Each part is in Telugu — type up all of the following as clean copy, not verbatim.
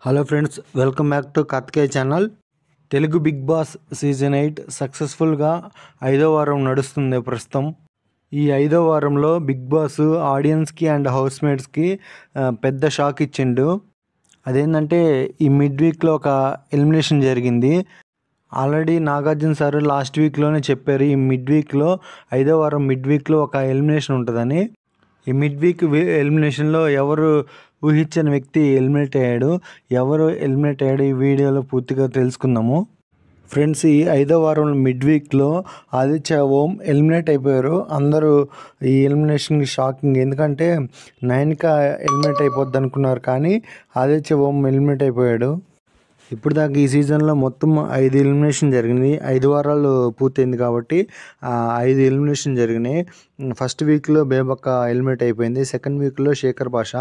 Hello friends, welcome back to Karthikeya channel. Telugu Bigg Boss season 8 సక్సెస్ఫుల్గా 5వ వారం నడుస్తుంది ప్రస్తుతం. ఈ 5వ వారంలో బిగ్ బాస్ ఆడియన్స్కి అండ్ హౌస్మేట్స్కి పెద్ద షాక్ ఇచ్చిండు. అదేంటంటే ఈ మిడ్ వీక్లో ఒక ఎలిమినేషన్ జరిగింది. ఆల్రెడీ నాగార్జున సార్ లాస్ట్ వీక్లోనే చెప్పారు, ఈ మిడ్ వీక్లో 5వ వారం మిడ్ వీక్లో ఒక ఎలిమినేషన్ ఉంటుందని. ఈ మిడ్ వీక్ ఎలిమినేషన్లో ఎవరు ఊహించని వ్యక్తి ఎలిమినేట్ అయ్యాడు. ఎవరు ఎలిమినేట్ అయ్యాడు ఈ వీడియోలో పూర్తిగా తెలుసుకుందాము. ఫ్రెండ్స్, ఈ 5వ వారం మిడ్ వీక్లో ఆదిత్య ఓం ఎలిమినేట్ అయిపోయారు. అందరూ ఈ ఎలిమినేషన్కి షాకింగ్, ఎందుకంటే నైనిక ఎలిమినేట్ అయిపోద్ది అనుకున్నారు, కానీ ఆదిత్య ఓం ఎలిమినేట్ అయిపోయాడు. ఇప్పుడు దాకా ఈ సీజన్లో మొత్తం 5 ఎలిమినేషన్ జరిగింది. 5 వారాలు పూర్తయింది కాబట్టి 5 ఎలిమినేషన్ జరిగినాయి. ఫస్ట్ వీక్లో బేబక్క ఎలిమినేట్ అయిపోయింది. సెకండ్ వీక్లో శేఖర్ భాష,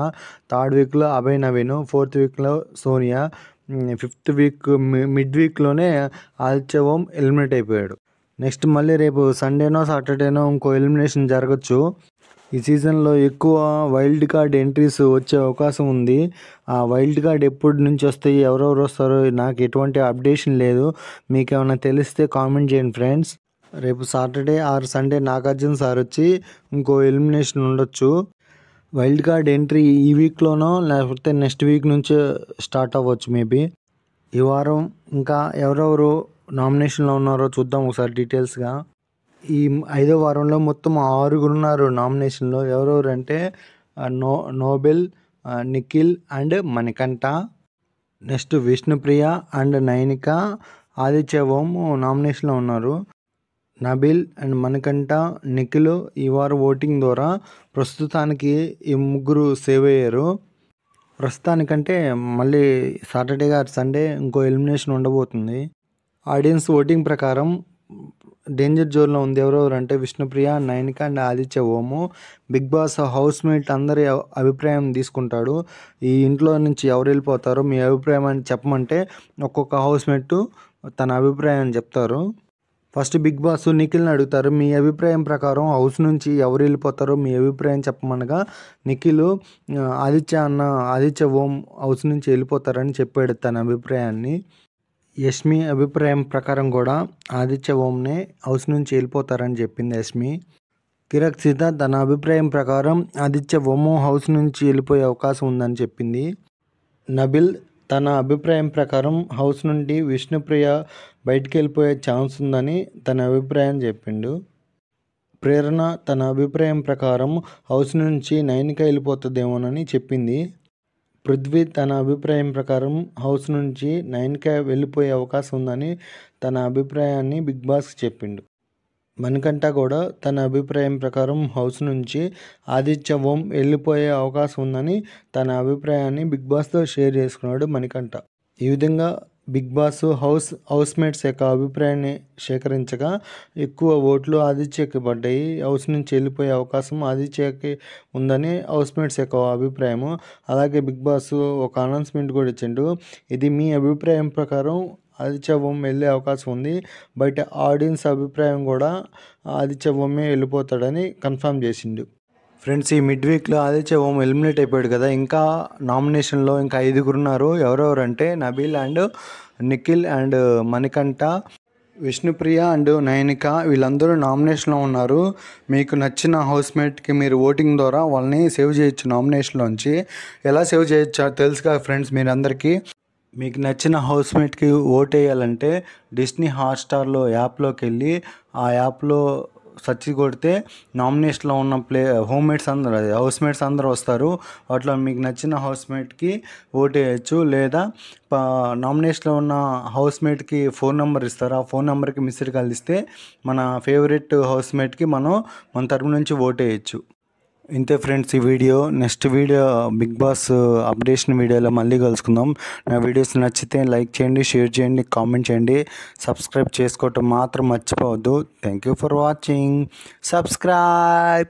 థర్డ్ వీక్లో అభయ్ నవీన్, ఫోర్త్ వీక్లో Sonia, fifth week mid వీక్లోనే Aditya ఓం ఎలిమినేట్ అయిపోయాడు. నెక్స్ట్ మళ్ళీ రేపు సండేనో సాటర్డేనో ఇంకో ఎలిమినేషన్ జరగచ్చు. ఈ సీజన్లో ఎక్కువ వైల్డ్ కార్డ్ ఎంట్రీస్ వచ్చే అవకాశం ఉంది. ఆ వైల్డ్ కార్డ్ ఎప్పటి నుంచి వస్తాయి, ఎవరెవరు వస్తారో నాకు ఎటువంటి అప్డేషన్ లేదు. మీకు ఏమైనా తెలిస్తే కామెంట్ చేయండి ఫ్రెండ్స్. రేపు Saturday or Sunday Nagarjuna sir వచ్చి ఇంకో ఎలిమినేషన్ ఉండొచ్చు. వైల్డ్ కార్డ్ ఎంట్రీ ఈ వీక్లోనో లేకపోతే నెక్స్ట్ వీక్ నుంచో స్టార్ట్ అవ్వచ్చు మేబీ. ఈ వారం ఇంకా ఎవరెవరు నామినేషన్లో ఉన్నారో చూద్దాం ఒకసారి డీటెయిల్స్గా. ఈ 5వ వారంలో మొత్తం 6 ఉన్నారు నామినేషన్లో. ఎవరెవరు అంటే Nobel, Nikhil and Manikanta, next Vishnupriya and Nainika, Aditya ఓం నామినేషన్లో ఉన్నారు. నబిల్ అండ్ మణికంఠ, నిఖిల్ ఈ వారం ఓటింగ్ ద్వారా ప్రస్తుతానికి ఈ ముగ్గురు సేవ్ అయ్యారు. ప్రస్తుతానికంటే మళ్ళీ సాటర్డే గారు సండే ఇంకో ఎలిమినేషన్ ఉండబోతుంది. ఆడియన్స్ ఓటింగ్ ప్రకారం డేంజర్ జోన్లో ఉంది ఎవరెవరు అంటే Vishnupriya, Nainika and Aditya ఓము. Big boss housemate అందరి అభిప్రాయం తీసుకుంటాడు. ఈ ఇంట్లో నుంచి ఎవరు వెళ్ళిపోతారో మీ అభిప్రాయం అని చెప్పమంటే ఒక్కొక్క హౌస్మేట్ తన అభిప్రాయం చెప్తారు. ఫస్ట్ బిగ్ బాస్ నిఖిల్ని అడుగుతారు, మీ అభిప్రాయం ప్రకారం హౌస్ నుంచి ఎవరు వెళ్ళిపోతారో మీ అభిప్రాయం చెప్పమనగా నిఖిల్ ఆదిత్య ఓం హౌస్ నుంచి వెళ్ళిపోతారని చెప్పాడు తన అభిప్రాయాన్ని. యష్మి అభిప్రాయం ప్రకారం కూడా ఆదిత్య ఓంనే హౌస్ నుంచి వెళ్ళిపోతారని చెప్పింది యష్మి. కిరక్ సీత తన అభిప్రాయం ప్రకారం ఆదిత్య ఓం హౌస్ నుంచి వెళ్ళిపోయే అవకాశం ఉందని చెప్పింది. నబిల్ తన అభిప్రాయం ప్రకారం హౌస్ నుండి విష్ణుప్రియ బయటికి వెళ్ళిపోయే ఛాన్స్ ఉందని తన అభిప్రాయం చెప్పిండు. ప్రేరణ తన అభిప్రాయం ప్రకారం హౌస్ నుంచి నైనిక వెళ్ళిపోతుందేమోనని చెప్పింది. పృథ్వీ తన అభిప్రాయం ప్రకారం హౌస్ నుంచి నైనిక వెళ్ళిపోయే అవకాశం ఉందని తన అభిప్రాయాన్ని బిగ్ బాస్కి చెప్పిండు. మణికంఠ కూడా తన అభిప్రాయం ప్రకారం హౌస్ నుంచి ఆదిత్య ఓం వెళ్ళిపోయే అవకాశం ఉందని తన అభిప్రాయాన్ని బిగ్ బాస్తో షేర్ చేసుకున్నాడు మణికంఠ. ఈ విధంగా బిగ్ బాస్ హౌస్మేట్స్ యొక్క అభిప్రాయాన్ని సేకరించగా ఎక్కువ ఓట్లు ఆదిత్యకి పడ్డాయి. హౌస్ నుంచి వెళ్ళిపోయే అవకాశం ఆదిత్యకి ఉందని హౌస్మేట్స్ యొక్క అభిప్రాయము. అలాగే బిగ్ బాస్ ఒక అనౌన్స్మెంట్ కూడా ఇచ్చిండు, ఇది మీ అభిప్రాయం ప్రకారం ఆదిత్య ఓం వెళ్ళే అవకాశం ఉంది, బయట ఆడియన్స్ అభిప్రాయం కూడా ఆదిత్య ఓమే వెళ్ళిపోతాడని కన్ఫర్మ్ చేసిండు. ఫ్రెండ్స్, ఈ మిడ్ వీక్లో ఆదిత్య ఓం ఎలిమినేట్ అయిపోయాడు కదా, ఇంకా నామినేషన్లో ఇంకా 5 ఉన్నారు. ఎవరెవరు అంటే Nabeel and Nikhil and Manikanta, Vishnupriya and Nainika వీళ్ళందరూ నామినేషన్లో ఉన్నారు. మీకు నచ్చిన హౌస్మేట్కి మీరు ఓటింగ్ ద్వారా వాళ్ళని సేవ్ చేయొచ్చు నామినేషన్లోంచి. ఎలా సేవ్ చేయొచ్చో తెలుసు కదా ఫ్రెండ్స్ మీరందరికీ. మీకు నచ్చిన హౌస్మేట్కి ఓట్ వేయాలంటే డిస్నీ హాట్స్టార్లో యాప్లోకి వెళ్ళి ఆ యాప్లో సెర్చ్ కొడితే నామినేషన్లో ఉన్న హౌస్మేట్స్ అందరూ వస్తారు. వాటిలో మీకు నచ్చిన హౌస్మేట్కి ఓట్ వేయచ్చు. లేదా నామినేషన్లో ఉన్న హౌస్మేట్కి ఫోన్ నెంబర్ ఇస్తారు. ఆ ఫోన్ నెంబర్కి మిస్డ్ కాల్ ఇస్తే మన ఫేవరెట్ హౌస్మేట్కి మన తరపు నుంచి ఓట్ వేయచ్చు. ఇంతే ఫ్రెండ్స్ ఈ video. Next video Bigg Boss updation వీడియోలో మళ్ళీ కలుసుకుందాం. నా వీడియోస్ నచ్చితే లైక్ చేయండి, షేర్ చేయండి, కామెంట్ చేయండి, సబ్స్క్రైబ్ చేసుకోవటం మాత్రం మర్చిపోవద్దు. Thank you for watching. Subscribe.